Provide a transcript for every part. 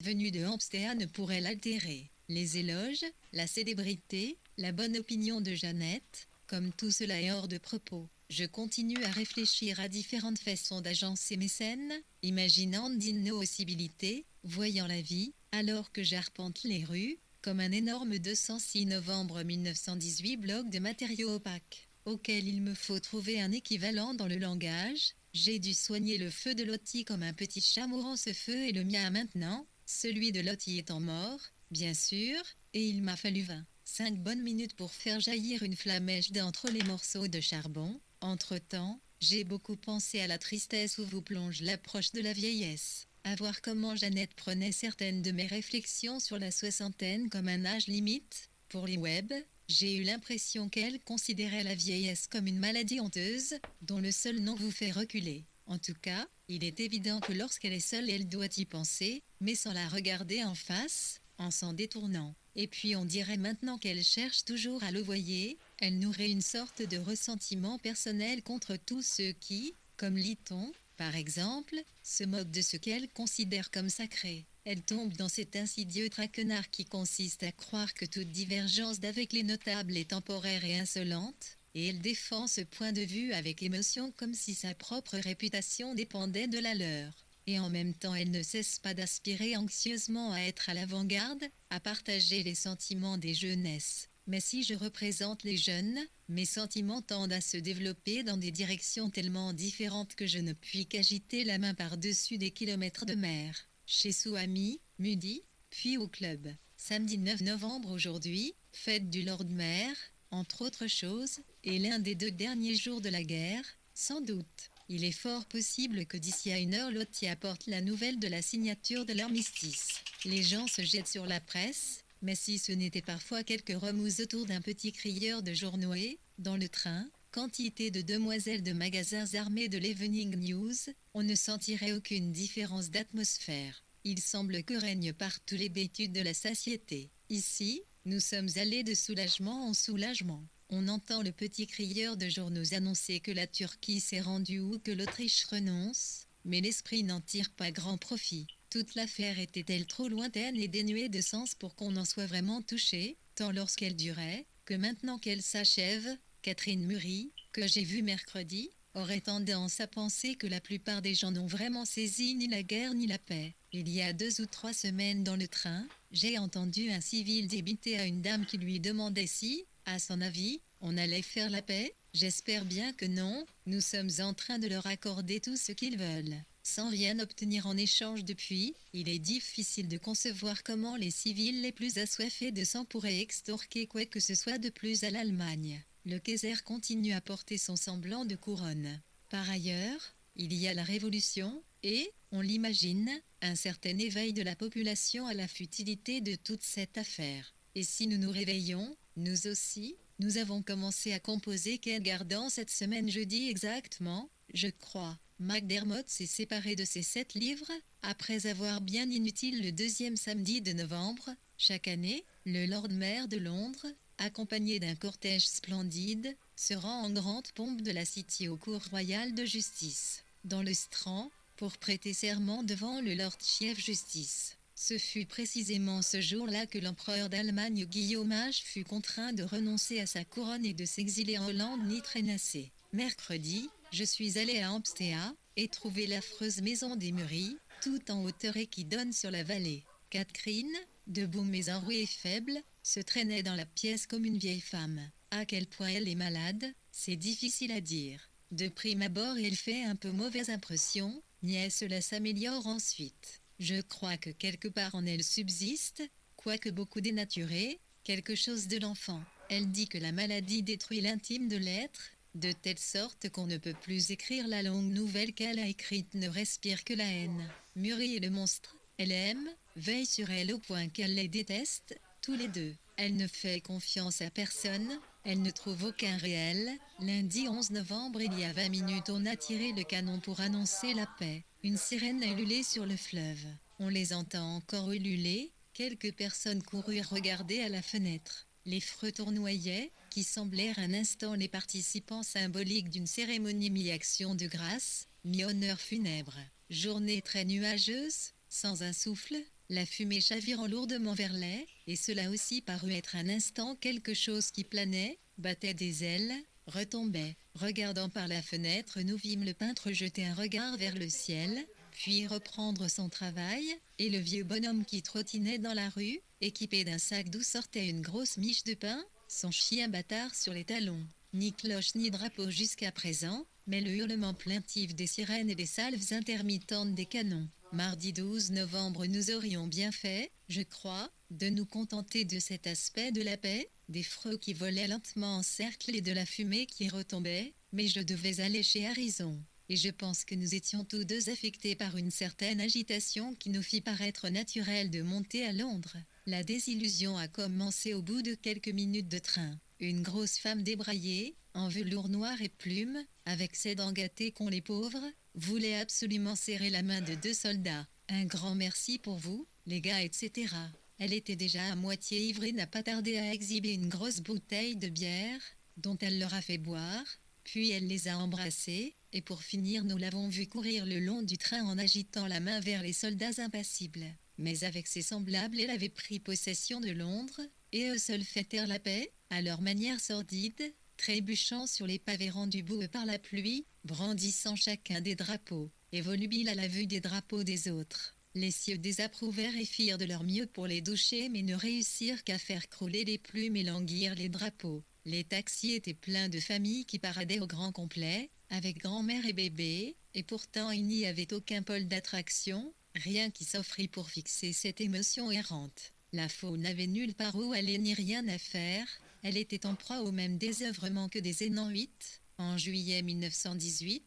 venue de Hampstead ne pourrait l'altérer. Les éloges, la célébrité, la bonne opinion de Jeannette, comme tout cela est hors de propos. Je continue à réfléchir à différentes façons d'agencer mes scènes, imaginant d'inno possibilités, voyant la vie, alors que j'arpente les rues, comme un énorme 206 novembre 1918 bloc de matériaux opaques, auquel il me faut trouver un équivalent dans le langage. J'ai dû soigner le feu de Lottie comme un petit chat mourant. Ce feu est le mien maintenant, celui de Lottie étant mort, bien sûr, et il m'a fallu 25 bonnes minutes pour faire jaillir une flamèche d'entre les morceaux de charbon. Entre-temps, j'ai beaucoup pensé à la tristesse où vous plonge l'approche de la vieillesse, à voir comment Jeannette prenait certaines de mes réflexions sur la soixantaine comme un âge limite. Pour les web, j'ai eu l'impression qu'elle considérait la vieillesse comme une maladie honteuse, dont le seul nom vous fait reculer. En tout cas, il est évident que lorsqu'elle est seule, elle doit y penser, mais sans la regarder en face, en s'en détournant. Et puis on dirait maintenant qu'elle cherche toujours à le voyer, elle nourrit une sorte de ressentiment personnel contre tous ceux qui, comme Liton, par exemple, se moquent de ce qu'elle considère comme sacré. Elle tombe dans cet insidieux traquenard qui consiste à croire que toute divergence d'avec les notables est temporaire et insolente, et elle défend ce point de vue avec émotion comme si sa propre réputation dépendait de la leur. Et en même temps elle ne cesse pas d'aspirer anxieusement à être à l'avant-garde, à partager les sentiments des jeunesses. Mais si je représente les jeunes, mes sentiments tendent à se développer dans des directions tellement différentes que je ne puis qu'agiter la main par-dessus des kilomètres de mer. Chez Souami, Mudi, puis au club. Samedi 9 novembre aujourd'hui, fête du Lord Maire, entre autres choses, et l'un des 2 derniers jours de la guerre, sans doute. Il est fort possible que d'ici à 1 heure Lottie apporte la nouvelle de la signature de l'armistice. Les gens se jettent sur la presse, mais si ce n'était parfois quelques remous autour d'un petit crieur de journaux et, dans le train, quantité de demoiselles de magasins armés de l'Evening News, on ne sentirait aucune différence d'atmosphère. Il semble que règne partout l'hébétude de la satiété. Ici, nous sommes allés de soulagement en soulagement. On entend le petit crieur de journaux annoncer que la Turquie s'est rendue ou que l'Autriche renonce, mais l'esprit n'en tire pas grand profit. Toute l'affaire était-elle trop lointaine et dénuée de sens pour qu'on en soit vraiment touché, tant lorsqu'elle durait, que maintenant qu'elle s'achève, Catherine Murray, que j'ai vue mercredi, aurait tendance à penser que la plupart des gens n'ont vraiment saisi ni la guerre ni la paix. Il y a 2 ou 3 semaines dans le train, j'ai entendu un civil débiter à une dame qui lui demandait si, à son avis, on allait faire la paix. J'espère bien que non, nous sommes en train de leur accorder tout ce qu'ils veulent, sans rien obtenir en échange depuis. Il est difficile de concevoir comment les civils les plus assoiffés de sang pourraient extorquer quoi que ce soit de plus à l'Allemagne. Le Kaiser continue à porter son semblant de couronne. Par ailleurs, il y a la Révolution, et, on l'imagine, un certain éveil de la population à la futilité de toute cette affaire. Et si nous nous réveillons, nous aussi, nous avons commencé à composer quel gardant cette semaine jeudi exactement, je crois. McDermott s'est séparé de ses 7 livres, après avoir bien inutile le 2e samedi de novembre. Chaque année, le Lord Mayor de Londres, accompagné d'un cortège splendide, se rend en grande pompe de la City aux cours royales de justice, dans le Strand, pour prêter serment devant le Lord Chief Justice. Ce fut précisément ce jour-là que l'empereur d'Allemagne Guillaume H fut contraint de renoncer à sa couronne et de s'exiler en Hollande nitrénacée. Mercredi, je suis allé à Hampstead et trouvé l'affreuse maison des Murray, tout en hauteur et qui donne sur la vallée. Catherine, debout mais enrouée et faible, se traînait dans la pièce comme une vieille femme. À quel point elle est malade, c'est difficile à dire. De prime abord, elle fait un peu mauvaise impression, mais cela s'améliore ensuite. Je crois que quelque part en elle subsiste, quoique beaucoup dénaturé, quelque chose de l'enfant. Elle dit que la maladie détruit l'intime de l'être, de telle sorte qu'on ne peut plus écrire la longue nouvelle qu'elle a écrite, ne respire que la haine. Murray est le monstre. Elle aime, veille sur elle au point qu'elle les déteste, tous les deux. Elle ne fait confiance à personne, elle ne trouve aucun réel. Lundi 11 novembre, il y a 20 minutes, on a tiré le canon pour annoncer la paix. Une sirène a ululé sur le fleuve. On les entend encore ululer. Quelques personnes coururent regarder à la fenêtre. Les freux tournoyaient, qui semblèrent un instant les participants symboliques d'une cérémonie mi-action de grâce, mi-honneur funèbre. Journée très nuageuse, sans un souffle, La fumée chavirant lourdement vers l'est, et cela aussi parut être un instant quelque chose qui planait, battait des ailes, retombait. Regardant par la fenêtre, nous vîmes le peintre jeter un regard vers le ciel, puis reprendre son travail, et le vieux bonhomme qui trottinait dans la rue, équipé d'un sac d'où sortait une grosse miche de pain, son chien bâtard sur les talons. Ni cloche ni drapeau jusqu'à présent, mais le hurlement plaintif des sirènes et des salves intermittentes des canons. Mardi 12 novembre, nous aurions bien fait, je crois, de nous contenter de cet aspect de la paix, des freux qui volaient lentement en cercle et de la fumée qui retombait, mais je devais aller chez Harrison. Et je pense que nous étions tous deux affectés par une certaine agitation qui nous fit paraître naturel de monter à Londres. La désillusion a commencé au bout de quelques minutes de train. Une grosse femme débraillée, en velours noir et plumes, avec ses dents gâtées qu'ont les pauvres, voulait absolument serrer la main de 2 soldats. Un grand merci pour vous, les gars, etc. Elle était déjà à moitié ivre et n'a pas tardé à exhiber une grosse bouteille de bière, dont elle leur a fait boire, puis elle les a embrassés, et pour finir nous l'avons vue courir le long du train en agitant la main vers les soldats impassibles. Mais avec ses semblables elle avait pris possession de Londres, et eux seuls fêtèrent la paix, à leur manière sordide, trébuchant sur les pavés rendus beaux par la pluie, brandissant chacun des drapeaux, et volubiles à la vue des drapeaux des autres. Les cieux désapprouvèrent et firent de leur mieux pour les doucher mais ne réussirent qu'à faire crouler les plumes et languir les drapeaux. Les taxis étaient pleins de familles qui paradaient au grand complet, avec grand-mère et bébé, et pourtant il n'y avait aucun pôle d'attraction, rien qui s'offrit pour fixer cette émotion errante. La foule n'avait nulle part où aller ni rien à faire, elle était en proie au même désœuvrement que des Hénans 8, en juillet 1918,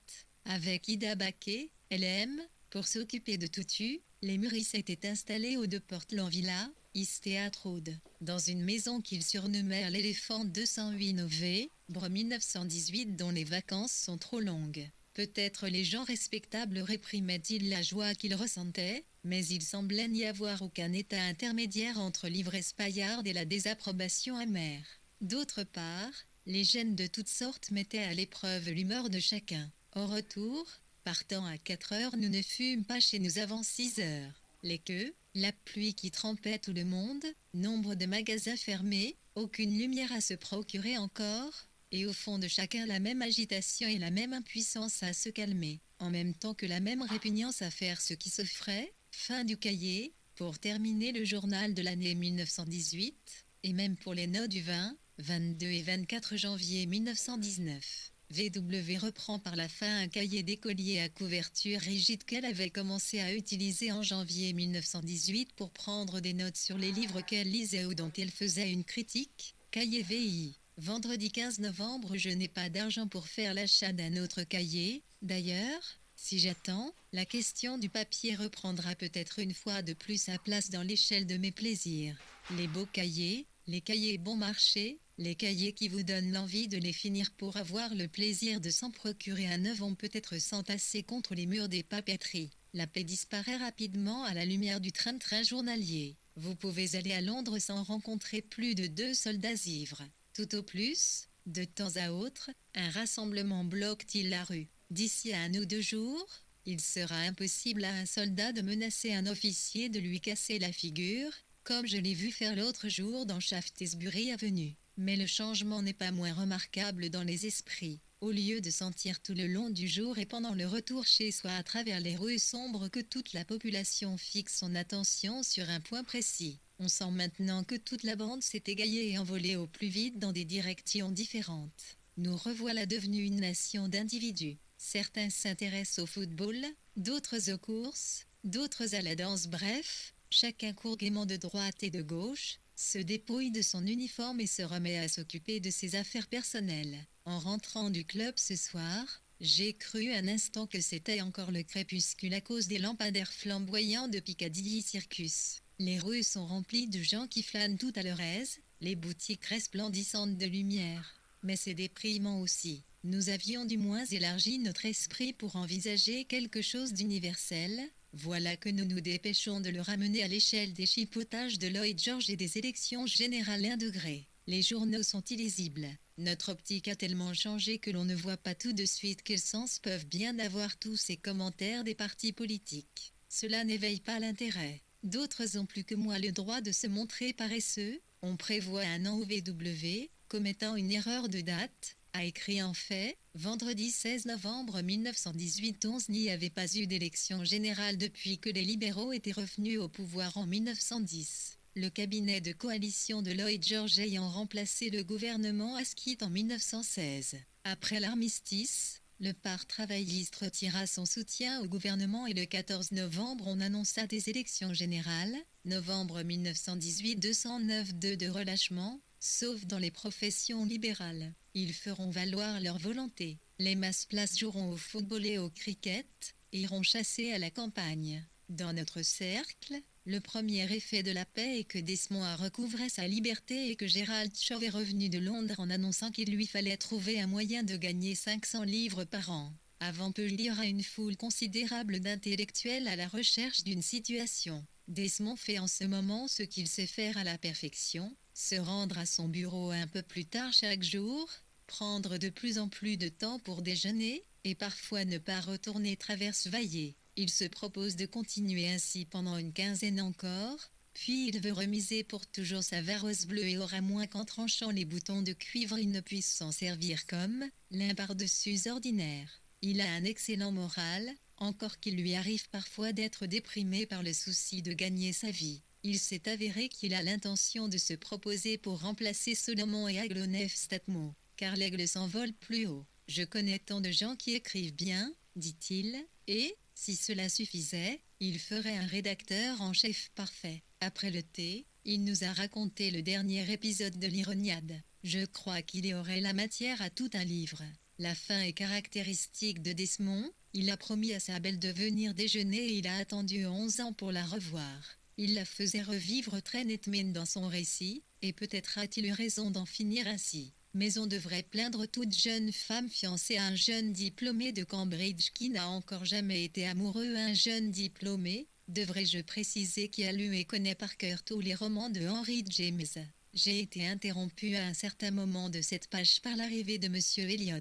avec Ida Baquet, LM, pour s'occuper de Tutu, les Muris étaient installés aux 2 Portland Villa, East Theatre Road, dans une maison qu'ils surnommèrent l'éléphant 208 Nové, Bro 1918 dont les vacances sont trop longues. Peut-être les gens respectables réprimaient-ils la joie qu'ils ressentaient, mais il semblait n'y avoir aucun état intermédiaire entre l'ivresse paillarde et la désapprobation amère. D'autre part, les gènes de toutes sortes mettaient à l'épreuve l'humeur de chacun. Au retour, partant à 4 heures, nous ne fûmes pas chez nous avant 6 heures. Les queues, la pluie qui trempait tout le monde, nombre de magasins fermés, aucune lumière à se procurer encore, et au fond de chacun la même agitation et la même impuissance à se calmer, en même temps que la même répugnance à faire ce qui s'offrait. Fin du cahier, pour terminer le journal de l'année 1918, et même pour les notes du 20, 22 et 24 janvier 1919. VW reprend par la fin un cahier d'écolier à couverture rigide qu'elle avait commencé à utiliser en janvier 1918 pour prendre des notes sur les livres qu'elle lisait ou dont elle faisait une critique. Cahier VI. Vendredi 15 novembre, je n'ai pas d'argent pour faire l'achat d'un autre cahier. D'ailleurs, si j'attends, la question du papier reprendra peut-être une fois de plus sa place dans l'échelle de mes plaisirs. Les beaux cahiers, les cahiers bon marché, les cahiers qui vous donnent l'envie de les finir pour avoir le plaisir de s'en procurer un neuf vont peut-être s'entasser contre les murs des papeteries. La paix disparaît rapidement à la lumière du train-train journalier. Vous pouvez aller à Londres sans rencontrer plus de 2 soldats ivres. Tout au plus, de temps à autre, un rassemblement bloque-t-il la rue. D'ici à 1 ou 2 jours, il sera impossible à un soldat de menacer un officier de lui casser la figure, comme je l'ai vu faire l'autre jour dans Shaftesbury Avenue. Mais le changement n'est pas moins remarquable dans les esprits. Au lieu de sentir tout le long du jour et pendant le retour chez soi à travers les rues sombres que toute la population fixe son attention sur un point précis, on sent maintenant que toute la bande s'est égaillée et envolée au plus vite dans des directions différentes. Nous revoilà devenus une nation d'individus. Certains s'intéressent au football, d'autres aux courses, d'autres à la danse, bref, chacun court gaiement de droite et de gauche, se dépouille de son uniforme et se remet à s'occuper de ses affaires personnelles. En rentrant du club ce soir, j'ai cru un instant que c'était encore le crépuscule à cause des lampadaires flamboyants de Piccadilly Circus. Les rues sont remplies de gens qui flânent tout à leur aise, les boutiques resplendissantes de lumière. Mais c'est déprimant aussi. Nous avions du moins élargi notre esprit pour envisager quelque chose d'universel. Voilà que nous nous dépêchons de le ramener à l'échelle des chipotages de Lloyd George et des élections générales 1 degré. Les journaux sont illisibles. Notre optique a tellement changé que l'on ne voit pas tout de suite quel sens peuvent bien avoir tous ces commentaires des partis politiques. Cela n'éveille pas l'intérêt. D'autres ont plus que moi le droit de se montrer paresseux. On prévoit un an OVW, commettant une erreur de date, a écrit en fait, vendredi 16 novembre 1918. On n'y avait pas eu d'élection générale depuis que les libéraux étaient revenus au pouvoir en 1910. Le cabinet de coalition de Lloyd George ayant remplacé le gouvernement Asquith en 1916. Après l'armistice, le Parti travailliste retira son soutien au gouvernement et le 14 novembre on annonça des élections générales. Novembre 1918, 209 de relâchement, sauf dans les professions libérales. Ils feront valoir leur volonté. Les masses-places joueront au football et au cricket, et iront chasser à la campagne. Dans notre cercle, le premier effet de la paix est que Desmond a recouvré sa liberté et que Gerald Shaw est revenu de Londres en annonçant qu'il lui fallait trouver un moyen de gagner 500 livres par an. Avant peu il y aura une foule considérable d'intellectuels à la recherche d'une situation. Desmond fait en ce moment ce qu'il sait faire à la perfection, se rendre à son bureau un peu plus tard chaque jour, prendre de plus en plus de temps pour déjeuner, et parfois ne pas retourner traverse-vailler. Il se propose de continuer ainsi pendant une quinzaine encore, puis il veut remiser pour toujours sa vareuse bleue et aura moins qu'en tranchant les boutons de cuivre il ne puisse s'en servir comme l'un par-dessus ordinaire. Il a un excellent moral, encore qu'il lui arrive parfois d'être déprimé par le souci de gagner sa vie. Il s'est avéré qu'il a l'intention de se proposer pour remplacer Solomon et Aglonef Statmo, car l'aigle s'envole plus haut. Je connais tant de gens qui écrivent bien, dit-il, et, si cela suffisait, il ferait un rédacteur en chef parfait. Après le thé, il nous a raconté le dernier épisode de l'Ironiade. Je crois qu'il y aurait la matière à tout un livre. La fin est caractéristique de Desmond. Il a promis à sa belle de venir déjeuner et il a attendu 11 ans pour la revoir. Il la faisait revivre très nettement dans son récit, et peut-être a-t-il eu raison d'en finir ainsi. Mais on devrait plaindre toute jeune femme fiancée à un jeune diplômé de Cambridge qui n'a encore jamais été amoureux. Un jeune diplômé, devrais-je préciser, qui a lu et connaît par cœur tous les romans de Henry James. J'ai été interrompu à un certain moment de cette page par l'arrivée de Monsieur Elliot.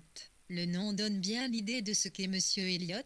Le nom donne bien l'idée de ce qu'est Monsieur Elliot,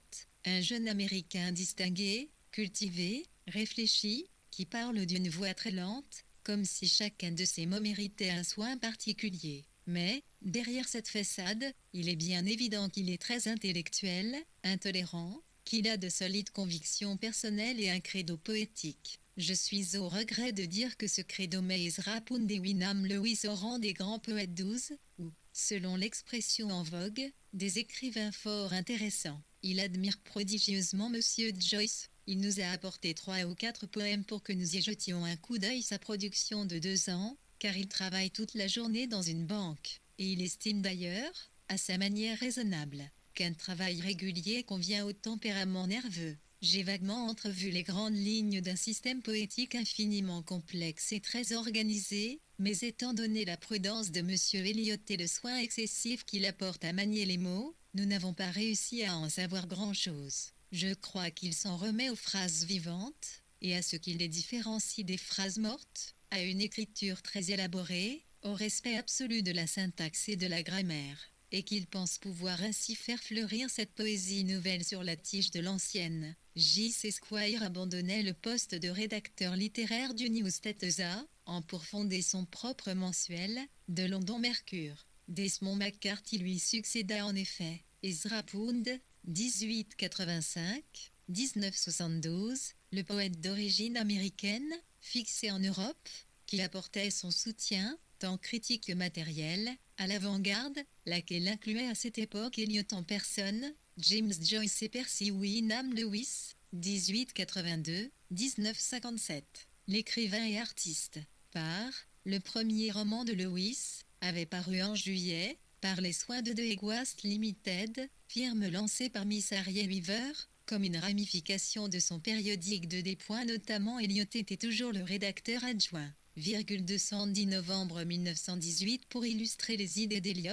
un jeune Américain distingué, cultivé, réfléchi, qui parle d'une voix très lente, comme si chacun de ses mots méritait un soin particulier. Mais, derrière cette façade, il est bien évident qu'il est très intellectuel, intolérant, qu'il a de solides convictions personnelles et un credo poétique. Je suis au regret de dire que ce credo met Ezra Pound et Wyndham Lewis au rang des grands poètes 12, ou, selon l'expression en vogue, des écrivains fort intéressants. Il admire prodigieusement Monsieur Joyce. Il nous a apporté 3 ou 4 poèmes pour que nous y jetions un coup d'œil. Sa production de 2 ans, car il travaille toute la journée dans une banque, et il estime d'ailleurs, à sa manière raisonnable, qu'un travail régulier convient au tempérament nerveux. J'ai vaguement entrevu les grandes lignes d'un système poétique infiniment complexe et très organisé, mais étant donné la prudence de Monsieur Elliot et le soin excessif qu'il apporte à manier les mots, nous n'avons pas réussi à en savoir grand-chose. Je crois qu'il s'en remet aux phrases vivantes, et à ce qui les différencie des phrases mortes, à une écriture très élaborée, au respect absolu de la syntaxe et de la grammaire, et qu'il pense pouvoir ainsi faire fleurir cette poésie nouvelle sur la tige de l'ancienne. J.C. Squire abandonnait le poste de rédacteur littéraire du New Statesa, pour fonder son propre mensuel, de London Mercure. Desmond McCarthy lui succéda en effet. Ezra Pound, 1885-1972, le poète d'origine américaine, fixé en Europe, qui apportait son soutien, tant critique que matériel, à l'avant-garde, laquelle incluait à cette époque Eliot en personne, James Joyce et Percy Wyndham Lewis, 1882-1957. L'écrivain et artiste. Le premier roman de Lewis, avait paru en juillet, par les soins de The West Limited, firme lancée par Miss Harriet Weaver, comme une ramification de son périodique de des points notamment. Eliot était toujours le rédacteur adjoint. 210 novembre 1918 pour illustrer les idées d'Eliot.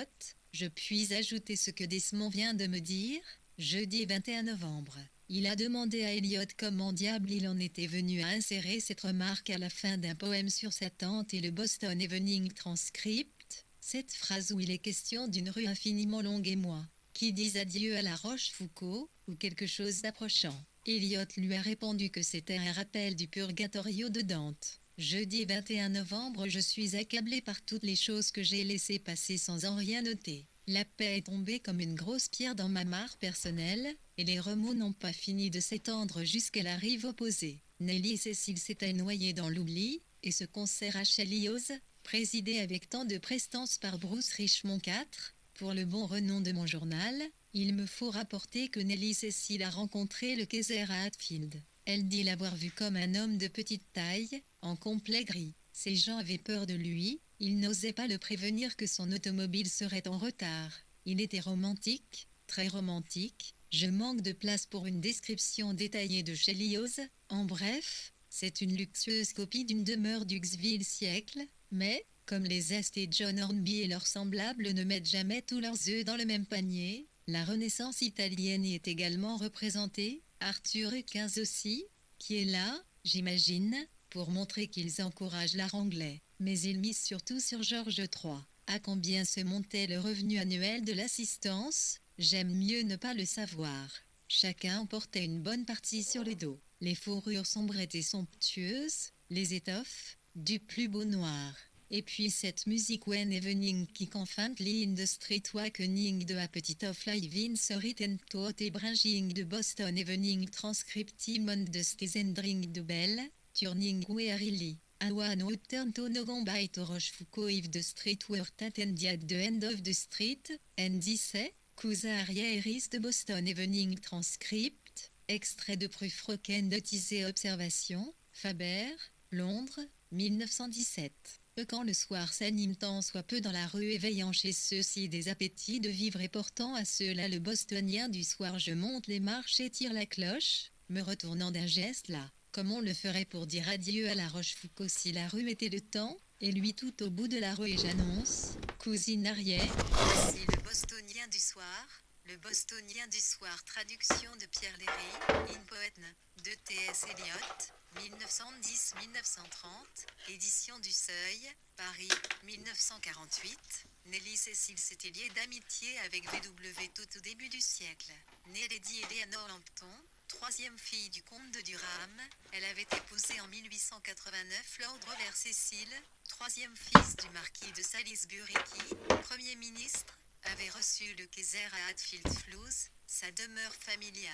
Je puis ajouter ce que Desmond vient de me dire, jeudi 21 novembre. Il a demandé à Eliot comment diable il en était venu à insérer cette remarque à la fin d'un poème sur sa tante et le Boston Evening Transcript, cette phrase où il est question d'une rue infiniment longue et moi, qui dis adieu à la Rochefoucauld, ou quelque chose d'approchant. Eliot lui a répondu que c'était un rappel du Purgatorio de Dante. Jeudi 21 novembre, je suis accablé par toutes les choses que j'ai laissées passer sans en rien noter. La paix est tombée comme une grosse pierre dans ma mare personnelle, et les remous n'ont pas fini de s'étendre jusqu'à la rive opposée. Nelly Cécile s'était noyée dans l'oubli, et ce concert à Chalios, présidé avec tant de prestance par Bruce Richmond IV, pour le bon renom de mon journal, il me faut rapporter que Nelly Cécile a rencontré le Kaiser à Hatfield. Elle dit l'avoir vu comme un homme de petite taille, en complet gris. Ces gens avaient peur de lui, ils n'osaient pas le prévenir que son automobile serait en retard. Il était romantique, très romantique. Je manque de place pour une description détaillée de Chelios. En bref, c'est une luxueuse copie d'une demeure du XVIIe siècle, mais, comme les Est et John Hornby et leurs semblables ne mettent jamais tous leurs œufs dans le même panier, la Renaissance italienne y est également représentée, Arthur XV aussi, qui est là, j'imagine, pour montrer qu'ils encouragent l'art anglais. Mais ils misent surtout sur George III. À combien se montait le revenu annuel de l'assistance? J'aime mieux ne pas le savoir. Chacun portait une bonne partie sur le dos. Les fourrures sombres étaient somptueuses, les étoffes, du plus beau noir. Et puis cette musique When Evening qui confintly in the street awakening de a petit of live in and thought et bringing de Boston Evening transcriptim on the stezendring de Bell, turning wearily. A one would turn to no gambite to Rochefoucauld if the street were attended at the end of the street, and say, Cousa arriéris de Boston Evening transcript, extrait de Prufrocken de Tizé Observation, Faber, Londres, 1917. Quand le soir s'anime tant soit peu dans la rue éveillant chez ceux-ci des appétits de vivre et portant à ceux-là le bostonien du soir je monte les marches et tire la cloche, me retournant d'un geste là, comme on le ferait pour dire adieu à la Rochefoucauld si la rue était le temps, et lui tout au bout de la rue et j'annonce, cousine Ariel, voici le bostonien du soir. Le bostonien du soir, traduction de Pierre Léry, In Poète de T.S. Eliot, 1910-1930, édition du Seuil, Paris, 1948. Nelly Cécile s'était liée d'amitié avec V.W. tout au début du siècle. Née Lady Eleanor Lampton, troisième fille du comte de Durham, elle avait épousé en 1889 Lord Robert Cecil, troisième fils du marquis de Salisbury qui, Premier ministre, avait reçu le Kaiser à Hatfield Flues, sa demeure familiale.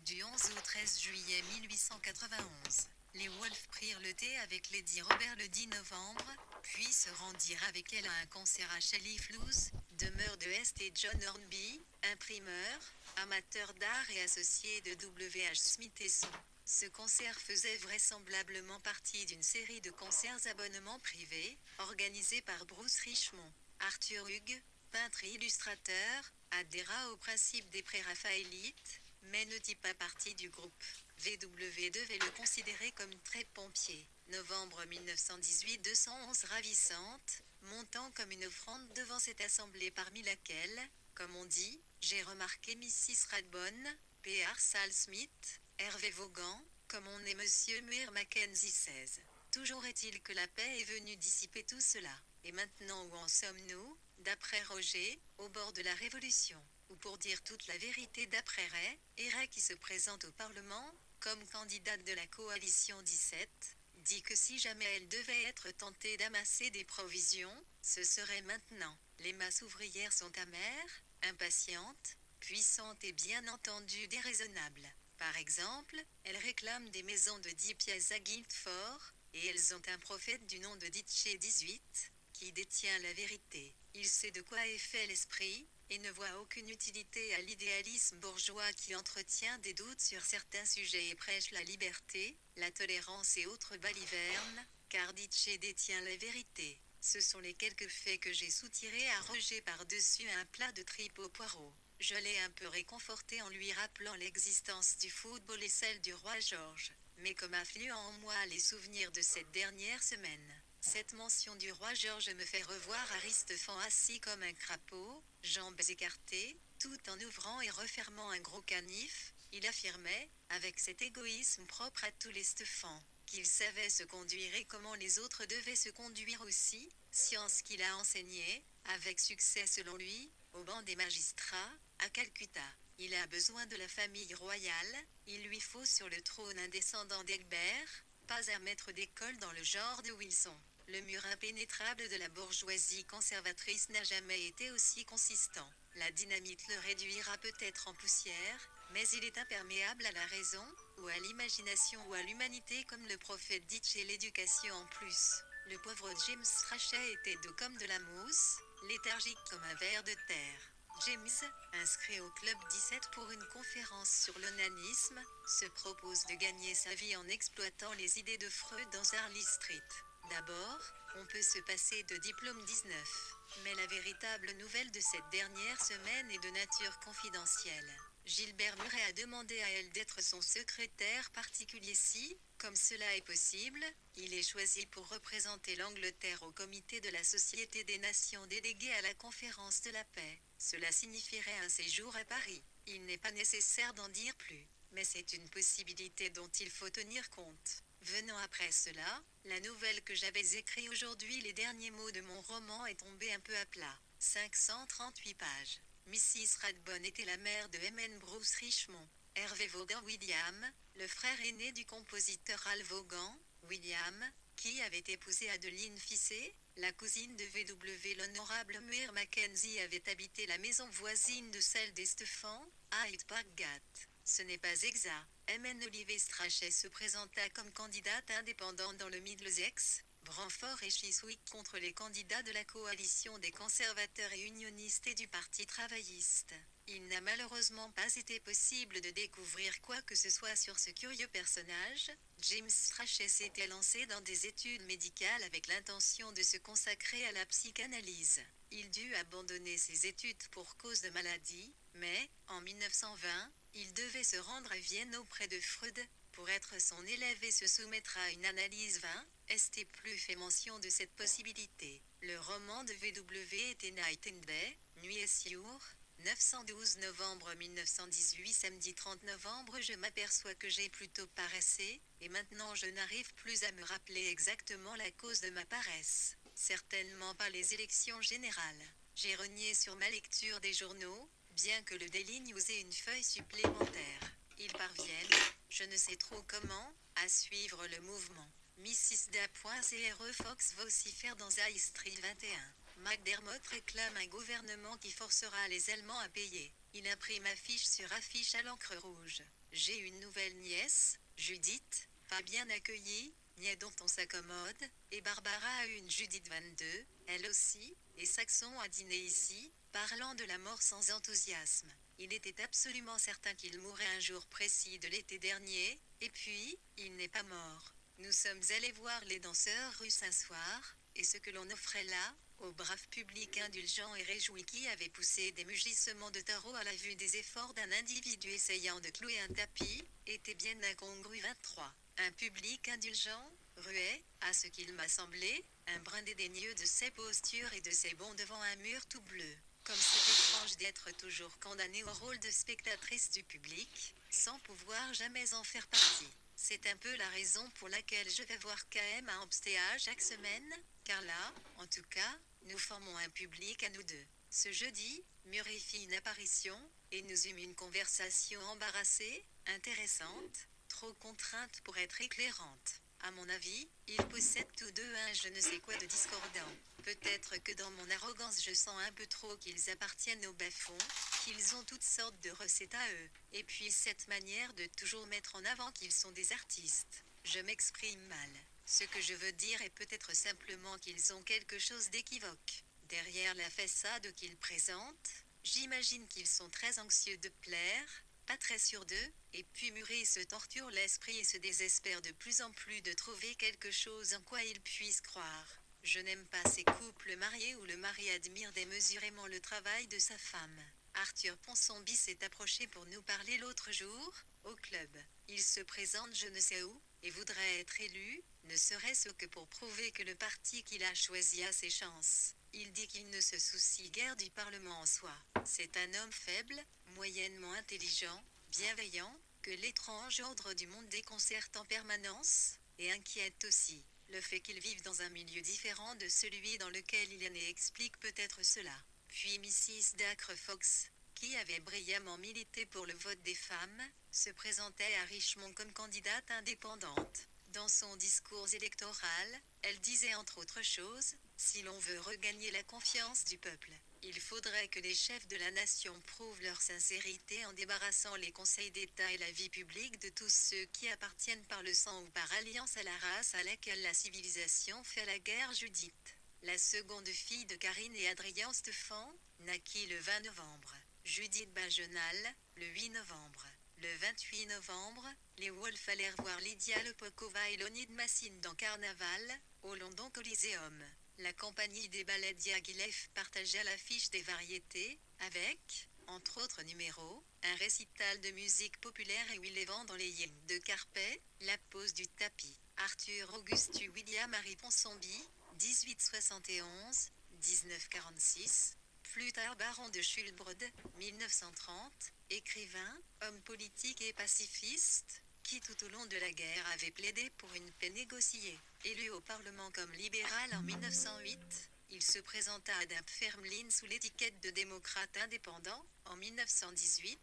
Du 11 au 13 juillet 1891, les Wolfe prirent le thé avec Lady Robert le 10 novembre, puis se rendirent avec elle à un concert à Shelley Flues, demeure de Est et John Hornby, imprimeur, amateur d'art et associé de W.H. Smith et Son. Ce concert faisait vraisemblablement partie d'une série de concerts abonnement privés, organisés par Bruce Richmond. Arthur Hughes, peintre et illustrateur, adhéra au principe des préraphaélites, mais ne fit pas partie du groupe. V.W. devait le considérer comme très pompier. Novembre 1918, 211 ravissante, montant comme une offrande devant cette assemblée parmi laquelle, comme on dit, j'ai remarqué Mrs. Radbone, P.R. Sal Smith, Hervé Vaughan, comme on est Monsieur Muir Mackenzie 16. Toujours est-il que la paix est venue dissiper tout cela. Et maintenant où en sommes-nous? D'après Roger, au bord de la Révolution, ou pour dire toute la vérité d'après Ray qui se présente au Parlement, comme candidate de la coalition 17, dit que si jamais elle devait être tentée d'amasser des provisions, ce serait maintenant. Les masses ouvrières sont amères, impatientes, puissantes et bien entendu déraisonnables. Par exemple, elles réclament des maisons de 10 pièces à Guildford, et elles ont un prophète du nom de Ditché 18, qui détient la vérité. Il sait de quoi est fait l'esprit, et ne voit aucune utilité à l'idéalisme bourgeois qui entretient des doutes sur certains sujets et prêche la liberté, la tolérance et autres balivernes, car Ditché détient la vérité. Ce sont les quelques faits que j'ai soutirés à Roger par-dessus un plat de tripes aux poireaux. Je l'ai un peu réconforté en lui rappelant l'existence du football et celle du roi George, mais comme affluent en moi les souvenirs de cette dernière semaine. Cette mention du roi George me fait revoir Aristophane assis comme un crapaud, jambes écartées, tout en ouvrant et refermant un gros canif. Il affirmait, avec cet égoïsme propre à tous les Stephans, qu'il savait se conduire et comment les autres devaient se conduire aussi, science qu'il a enseignée, avec succès selon lui, au banc des magistrats, à Calcutta. Il a besoin de la famille royale, il lui faut sur le trône un descendant d'Egbert, pas un maître d'école dans le genre de Wilson. Le mur impénétrable de la bourgeoisie conservatrice n'a jamais été aussi consistant. La dynamite le réduira peut-être en poussière, mais il est imperméable à la raison, ou à l'imagination ou à l'humanité comme le prophète dit chez l'éducation en plus. Le pauvre James Strachey était doux comme de la mousse, léthargique comme un ver de terre. James, inscrit au Club 17 pour une conférence sur l'onanisme, se propose de gagner sa vie en exploitant les idées de Freud dans Harley Street. D'abord, on peut se passer de diplôme 19. Mais la véritable nouvelle de cette dernière semaine est de nature confidentielle. Gilbert Murray a demandé à elle d'être son secrétaire particulier si, comme cela est possible, il est choisi pour représenter l'Angleterre au comité de la Société des Nations délégué à la conférence de la paix. Cela signifierait un séjour à Paris. Il n'est pas nécessaire d'en dire plus, mais c'est une possibilité dont il faut tenir compte. Venant après cela, la nouvelle que j'avais écrite aujourd'hui, les derniers mots de mon roman, est tombée un peu à plat. 538 pages. Mrs. Radbone était la mère de M.N. Bruce Richmond. Hervé Vaughan William, le frère aîné du compositeur Al Vaughan, William, qui avait épousé Adeline Fissé, la cousine de V.W. L'honorable Muir Mackenzie, avait habité la maison voisine de celle d'Estefan, à Hyde Park Gate. Ce n'est pas exact. M.N. Olivier Strachey se présenta comme candidate indépendante dans le Middlesex, Bramford et Chiswick contre les candidats de la coalition des conservateurs et unionistes et du Parti travailliste. Il n'a malheureusement pas été possible de découvrir quoi que ce soit sur ce curieux personnage. James Strachey s'était lancé dans des études médicales avec l'intention de se consacrer à la psychanalyse. Il dut abandonner ses études pour cause de maladie, mais, en 1920, il devait se rendre à Vienne auprès de Freud, pour être son élève et se soumettre à une analyse 20, St. Plus fait mention de cette possibilité. Le roman de V.W. était Night and Day, Nuit et jour, 912 novembre 1918 samedi 30 novembre. Je m'aperçois que j'ai plutôt paressé, et maintenant je n'arrive plus à me rappeler exactement la cause de ma paresse. Certainement pas les élections générales. J'ai renié sur ma lecture des journaux, bien que le Daily News ait une feuille supplémentaire. Ils parviennent, je ne sais trop comment, à suivre le mouvement. Mrs. Da.CRE Fox vocifère dans High Street 21. McDermott réclame un gouvernement qui forcera les Allemands à payer. Il imprime affiche sur affiche à l'encre rouge. J'ai une nouvelle nièce, Judith, pas bien accueillie, niais dont on s'accommode, et Barbara a une Judith 22, elle aussi, et Saxon a dîné ici, parlant de la mort sans enthousiasme. Il était absolument certain qu'il mourrait un jour précis de l'été dernier, et puis, il n'est pas mort. Nous sommes allés voir les danseurs russes un soir, et ce que l'on offrait là, au brave public indulgent et réjoui qui avait poussé des mugissements de tarot à la vue des efforts d'un individu essayant de clouer un tapis, était bien incongru. 23. Un public indulgent, ruait, à ce qu'il m'a semblé, un brin dédaigneux de ses postures et de ses bonds devant un mur tout bleu. Comme c'est étrange d'être toujours condamnée au rôle de spectatrice du public, sans pouvoir jamais en faire partie. C'est un peu la raison pour laquelle je vais voir KM à Hampstead chaque semaine, car là, en tout cas, nous formons un public à nous deux. Ce jeudi, Murray fit une apparition, et nous eûmes une conversation embarrassée, intéressante, trop contrainte pour être éclairante. À mon avis, ils possèdent tous deux un je ne sais quoi de discordant. Peut-être que dans mon arrogance je sens un peu trop qu'ils appartiennent au bas-fond, qu'ils ont toutes sortes de recettes à eux. Et puis cette manière de toujours mettre en avant qu'ils sont des artistes. Je m'exprime mal. Ce que je veux dire est peut-être simplement qu'ils ont quelque chose d'équivoque. Derrière la façade qu'ils présentent, j'imagine qu'ils sont très anxieux de plaire, pas très sûrs d'eux, et puis Murray se torture l'esprit et se désespère de plus en plus de trouver quelque chose en quoi ils puissent croire. Je n'aime pas ces couples mariés où le mari admire démesurément le travail de sa femme. Arthur Ponsonby s'est approché pour nous parler l'autre jour, au club. Il se présente je ne sais où, et voudrait être élu, ne serait-ce que pour prouver que le parti qu'il a choisi a ses chances. Il dit qu'il ne se soucie guère du Parlement en soi. C'est un homme faible, moyennement intelligent, bienveillant, que l'étrange ordre du monde déconcerte en permanence, et inquiète aussi. Le fait qu'il vive dans un milieu différent de celui dans lequel il est né explique peut-être cela. Puis Mrs. Dacre Fox, qui avait brillamment milité pour le vote des femmes, se présentait à Richmond comme candidate indépendante. Dans son discours électoral, elle disait entre autres choses, « Si l'on veut regagner la confiance du peuple, il faudrait que les chefs de la nation prouvent leur sincérité en débarrassant les conseils d'État et la vie publique de tous ceux qui appartiennent par le sang ou par alliance à la race à laquelle la civilisation fait la guerre. » Judith, la seconde fille de Karine et Adrien Stephan, naquit le 20 novembre. Judith Bagenal, le 8 novembre. Le 28 novembre, les Wolf allèrent voir Lydia Lepokova et Léonide Massine dans Carnaval, au London Coliseum. La compagnie des ballets Diaghilev partagea l'affiche des variétés, avec, entre autres numéros, un récital de musique populaire et Will Evans dans les Yings de Carpet, la pose du tapis. Arthur Augustu William Harry Ponsonby, 1871-1946, plus tard baron de Schulbrode, 1930, écrivain, homme politique et pacifiste, qui tout au long de la guerre avait plaidé pour une paix négociée. Élu au Parlement comme libéral en 1908, il se présenta à Dunfermline sous l'étiquette de démocrate indépendant, en 1918,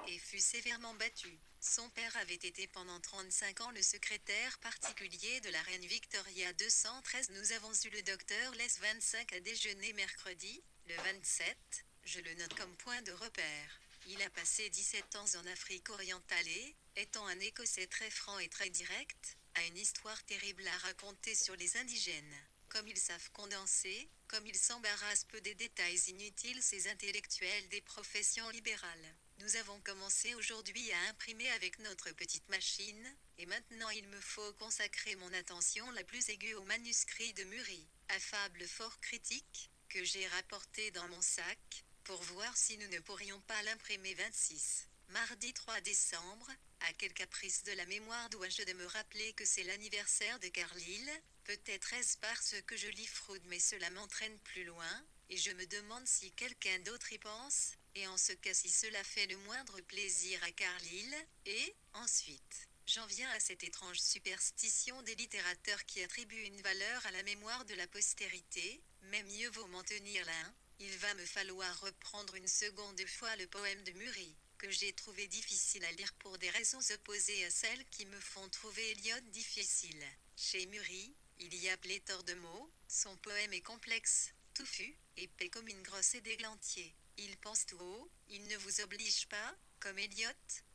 et fut sévèrement battu. Son père avait été pendant 35 ans le secrétaire particulier de la reine Victoria 213. Nous avons eu le docteur Les 25 à déjeuner mercredi, le 27, je le note comme point de repère. Il a passé 17 ans en Afrique orientale et, étant un Écossais très franc et très direct, a une histoire terrible à raconter sur les indigènes. Comme ils savent condenser, comme ils s'embarrassent peu des détails inutiles ces intellectuels des professions libérales. Nous avons commencé aujourd'hui à imprimer avec notre petite machine, et maintenant il me faut consacrer mon attention la plus aiguë au manuscrit de Murray, affable fort critique, que j'ai rapporté dans mon sac, pour voir si nous ne pourrions pas l'imprimer 26. Mardi 3 décembre, à quel caprice de la mémoire dois-je de me rappeler que c'est l'anniversaire de Carlyle, peut-être est-ce parce que je lis Froude mais cela m'entraîne plus loin, et je me demande si quelqu'un d'autre y pense, et en ce cas si cela fait le moindre plaisir à Carlyle, et, ensuite, j'en viens à cette étrange superstition des littérateurs qui attribuent une valeur à la mémoire de la postérité, mais mieux vaut m'en tenir là. Il va me falloir reprendre une seconde fois le poème de Murray, que j'ai trouvé difficile à lire pour des raisons opposées à celles qui me font trouver Eliot difficile. Chez Murray, il y a pléthore de mots, son poème est complexe, touffu, épais comme une grosse d'églantier. Il pense tout haut, il ne vous oblige pas, comme Eliot,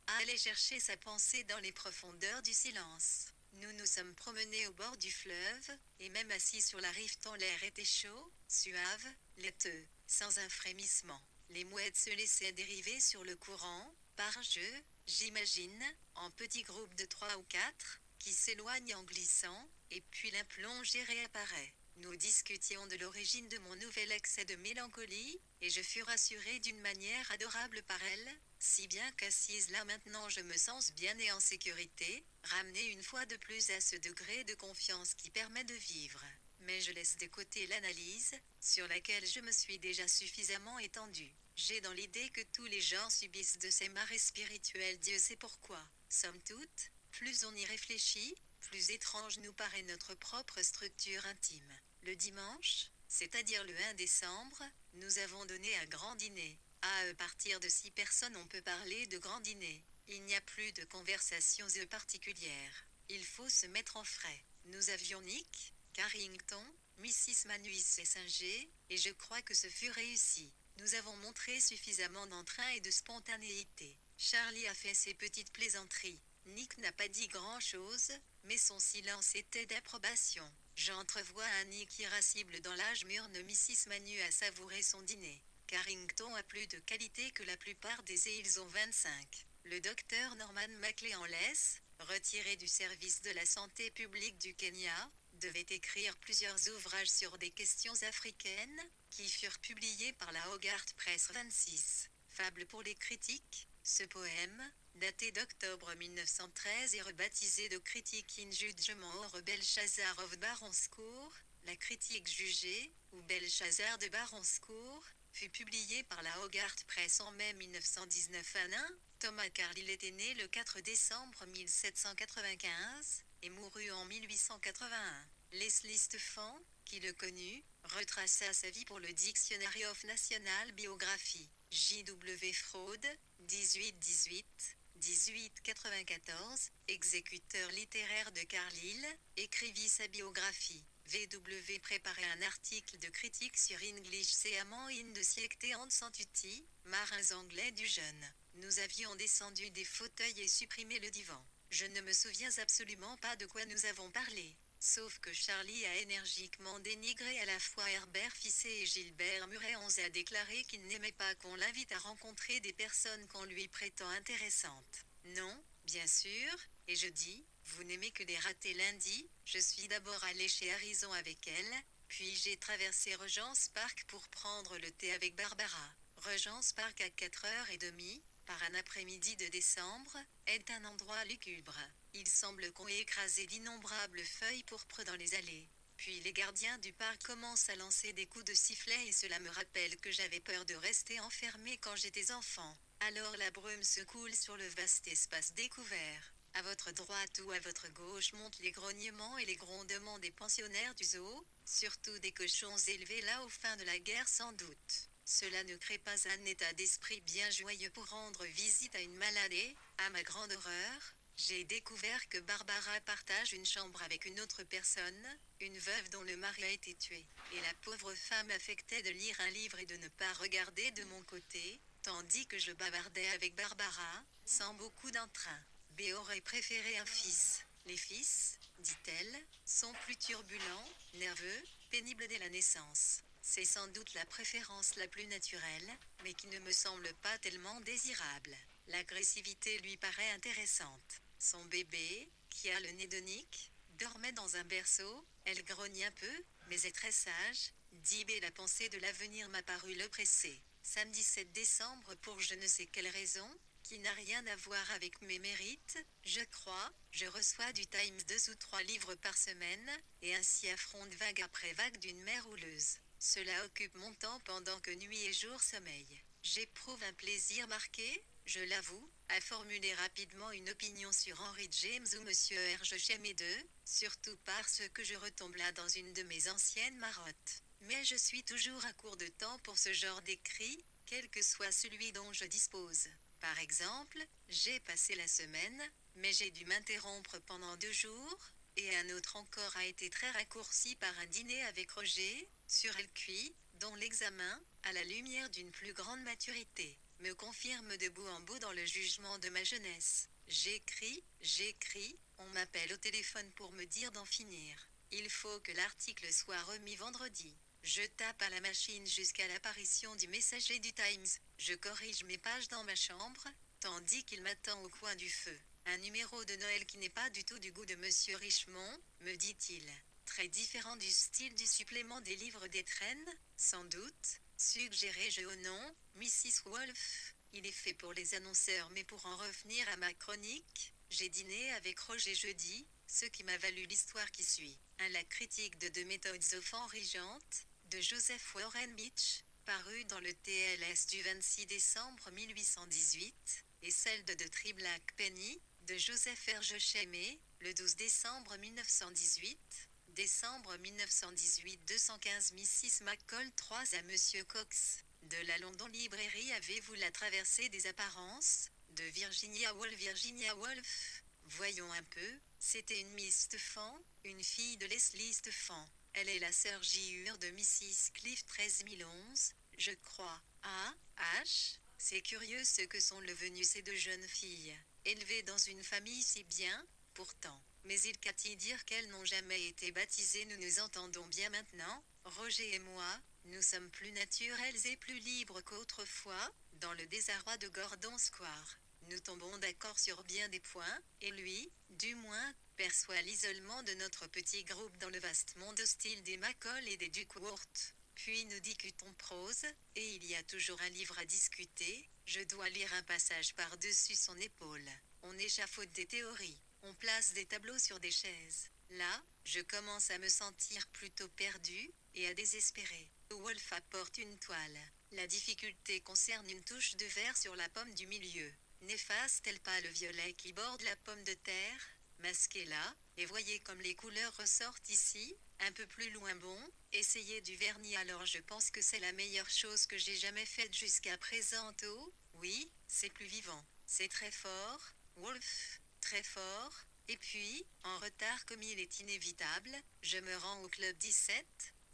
à aller chercher sa pensée dans les profondeurs du silence. Nous nous sommes promenés au bord du fleuve, et même assis sur la rive tant l'air était chaud, suave, laiteux, sans un frémissement. Les mouettes se laissaient dériver sur le courant, par jeu, j'imagine, en petits groupes de 3 ou 4, qui s'éloignent en glissant, et puis l'un plonge et réapparaît. Nous discutions de l'origine de mon nouvel excès de mélancolie, et je fus rassuré d'une manière adorable par elle, si bien qu'assise là maintenant je me sens bien et en sécurité, ramenée une fois de plus à ce degré de confiance qui permet de vivre. Mais je laisse de côté l'analyse, sur laquelle je me suis déjà suffisamment étendue. J'ai dans l'idée que tous les gens subissent de ces marées spirituelles, Dieu sait pourquoi. Somme toute, plus on y réfléchit, plus étrange nous paraît notre propre structure intime. Le dimanche, c'est-à-dire le 1 décembre, nous avons donné un grand dîner. À partir de 6 personnes on peut parler de grand dîner. Il n'y a plus de conversations particulières. Il faut se mettre en frais. Nous avions Nick, Carrington, Mrs. Manuis et Singer, et je crois que ce fut réussi. Nous avons montré suffisamment d'entrain et de spontanéité. Charlie a fait ses petites plaisanteries. Nick n'a pas dit grand-chose, mais son silence était d'approbation. J'entrevois un Nick irascible dans l'âge mûr de Mrs. Manu à savourer son dîner. Carrington a plus de qualité que la plupart des et ils ont 25. Le docteur Norman Maclay en laisse, retiré du service de la santé publique du Kenya, devait écrire plusieurs ouvrages sur des questions africaines, qui furent publiés par la Hogarth Press 26. Fable pour les critiques, ce poème, daté d'octobre 1913 et rebaptisé de Critique in Judgment or Belshazzar of Baronscourt, la critique jugée, ou Belshazzar de Baronscourt, fut publié par la Hogarth Press en mai 1919 à Nain. Thomas Carlyle était né le 4 décembre 1795 et mourut en 1881. Leslie Stephan, qui le connut, retraça sa vie pour le Dictionary of National Biography. J.W. Fraude, 1818, 1894, exécuteur littéraire de Carlisle, écrivit sa biographie. V.W. préparait un article de critique sur English Seaman in the siècle and Santuti, marins anglais du jeune. Nous avions descendu des fauteuils et supprimé le divan. Je ne me souviens absolument pas de quoi nous avons parlé. Sauf que Charlie a énergiquement dénigré à la fois Herbert Fissé et Gilbert Murray. On a déclaré qu'il n'aimait pas qu'on l'invite à rencontrer des personnes qu'on lui prétend intéressantes. Non, bien sûr, et je dis, vous n'aimez que les ratés lundi. Je suis d'abord allé chez Harrison avec elle, puis j'ai traversé Regent's Park pour prendre le thé avec Barbara. Regent's Park à 4h30, par un après-midi de décembre, est un endroit lugubre. Il semble qu'on ait écrasé d'innombrables feuilles pourpres dans les allées. Puis les gardiens du parc commencent à lancer des coups de sifflet et cela me rappelle que j'avais peur de rester enfermé quand j'étais enfant. Alors la brume se coule sur le vaste espace découvert. À votre droite ou à votre gauche montent les grognements et les grondements des pensionnaires du zoo, surtout des cochons élevés là au fin de la guerre sans doute. Cela ne crée pas un état d'esprit bien joyeux pour rendre visite à une malade et, à ma grande horreur, j'ai découvert que Barbara partage une chambre avec une autre personne, une veuve dont le mari a été tué. Et la pauvre femme affectait de lire un livre et de ne pas regarder de mon côté, tandis que je bavardais avec Barbara, sans beaucoup d'entrain. B aurait préféré un fils. Les fils, dit-elle, sont plus turbulents, nerveux, pénibles dès la naissance. C'est sans doute la préférence la plus naturelle, mais qui ne me semble pas tellement désirable. L'agressivité lui paraît intéressante. Son bébé, qui a le nez de Nick, dormait dans un berceau. Elle grogne un peu, mais est très sage. Dit B. La pensée de l'avenir m'a paru l'oppresser. Samedi 7 décembre pour je ne sais quelle raison, qui n'a rien à voir avec mes mérites, je crois, je reçois du Times 2 ou 3 livres par semaine, et ainsi affronte vague après vague d'une mer houleuse. Cela occupe mon temps pendant que nuit et jour sommeillent. J'éprouve un plaisir marqué, je l'avoue, à formuler rapidement une opinion sur Henry James ou Monsieur R. Je j'aimais d'eux, surtout parce que je retombe là dans une de mes anciennes marottes. Mais je suis toujours à court de temps pour ce genre d'écrit, quel que soit celui dont je dispose. Par exemple, j'ai passé la semaine, mais j'ai dû m'interrompre pendant 2 jours, et un autre encore a été très raccourci par un dîner avec Roger, sur LQI, dont l'examen, à la lumière d'une plus grande maturité, me confirme de bout en bout dans le jugement de ma jeunesse. J'écris, on m'appelle au téléphone pour me dire d'en finir. Il faut que l'article soit remis vendredi. Je tape à la machine jusqu'à l'apparition du messager du Times. Je corrige mes pages dans ma chambre, tandis qu'il m'attend au coin du feu. Un numéro de Noël qui n'est pas du tout du goût de Monsieur Richemont, me dit-il. Très différent du style du supplément des livres d'Étrennes, sans doute, suggérai-je au nom, Mrs. Wolfe. Il est fait pour les annonceurs, mais pour en revenir à ma chronique, j'ai dîné avec Roger jeudi, ce qui m'a valu l'histoire qui suit. La critique de Deux méthodes of Henry Jant, de Joseph Warren Beach, parue dans le TLS du 26 décembre 1818, et celle de Triblack Penny, de Joseph R. Jochemé, le 12 décembre 1918, décembre 1918 215 Mrs. McCall 3 à Monsieur Cox, de la London Librairie. Avez-vous la traversée des apparences, de Virginia Woolf. Voyons un peu, c'était une Miss Stephan, une fille de Leslie Stephan. Elle est la sœur J.U. de Mrs. Cliff 13011, je crois. Ah, H, c'est curieux ce que sont devenues ces 2 jeunes filles, élevées dans une famille si bien, pourtant. Mais il qu'à y dire qu'elles n'ont jamais été baptisées. Nous nous entendons bien maintenant, Roger et moi, nous sommes plus naturels et plus libres qu'autrefois, dans le désarroi de Gordon Square. Nous tombons d'accord sur bien des points, et lui, du moins, perçoit l'isolement de notre petit groupe dans le vaste monde hostile des Macaulay et des Duckworth. Puis nous discutons prose, et il y a toujours un livre à discuter, je dois lire un passage par-dessus son épaule. On échafaude des théories, on place des tableaux sur des chaises. Là, je commence à me sentir plutôt perdu, et à désespérer. Wolf apporte une toile. La difficulté concerne une touche de vert sur la pomme du milieu. N'efface-t-elle pas le violet qui borde la pomme de terre, masqué là, et voyez comme les couleurs ressortent ici, un peu plus loin bon, essayez du vernis alors je pense que c'est la meilleure chose que j'ai jamais faite jusqu'à présent. Oh, oui, c'est plus vivant, c'est très fort, Wolf, très fort, et puis, en retard comme il est inévitable, je me rends au club 17,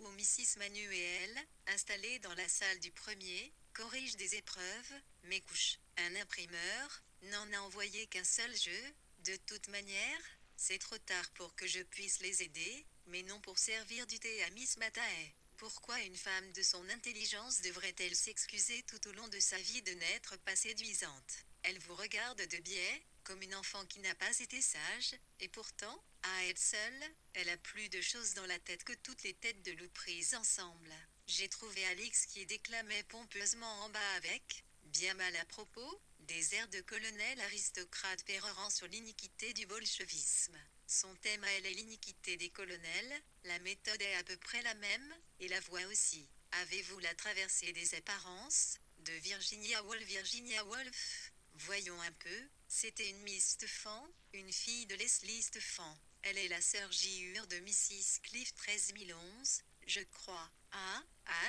où Mrs. Manuel, installée dans la salle du premier, corrige des épreuves, mes couches. Un imprimeur n'en a envoyé qu'un seul jeu, de toute manière, c'est trop tard pour que je puisse les aider, mais non pour servir du thé à Miss Matae. Pourquoi une femme de son intelligence devrait-elle s'excuser tout au long de sa vie de n'être pas séduisante? Elle vous regarde de biais, comme une enfant qui n'a pas été sage, et pourtant, à être seule, elle a plus de choses dans la tête que toutes les têtes de loup prises ensemble. J'ai trouvé Alix qui déclamait pompeusement en bas avec, bien mal à propos, des airs de colonel aristocrate pérorant sur l'iniquité du bolchevisme. Son thème à elle est l'iniquité des colonels, la méthode est à peu près la même, et la voix aussi. Avez-vous la traversée des apparences, de Virginia Woolf? Virginia Woolf? Voyons un peu, c'était une Miss Stefan, une fille de Leslie Stefan. Elle est la sœur J.U. de Mrs. Cliff 13011, je crois. Ah,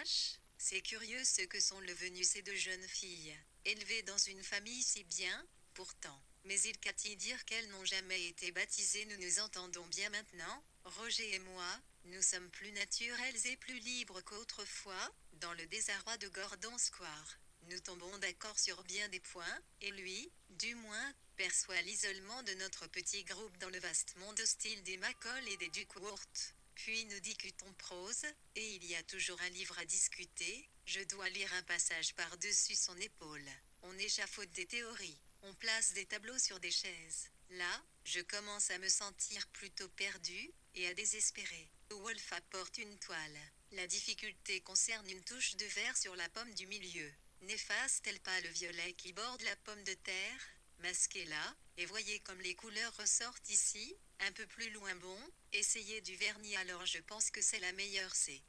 H, c'est curieux ce que sont devenues ces deux jeunes filles, élevées dans une famille si bien, pourtant. Mais il qu'à-t-il dire qu'elles n'ont jamais été baptisées? Nous nous entendons bien maintenant, Roger et moi, nous sommes plus naturels et plus libres qu'autrefois, dans le désarroi de Gordon Square. Nous tombons d'accord sur bien des points, et lui, du moins, perçoit l'isolement de notre petit groupe dans le vaste monde hostile des Macaulay et des Duckworth. Puis nous discutons prose, et il y a toujours un livre à discuter, je dois lire un passage par-dessus son épaule. On échafaude des théories, on place des tableaux sur des chaises. Là, je commence à me sentir plutôt perdu, et à désespérer. Wolf apporte une toile. La difficulté concerne une touche de vert sur la pomme du milieu. N'efface-t-elle pas le violet qui borde la pomme de terre? Masquez-la, et voyez comme les couleurs ressortent ici, un peu plus loin bon, essayez du vernis alors je pense que c'est la meilleure. C'est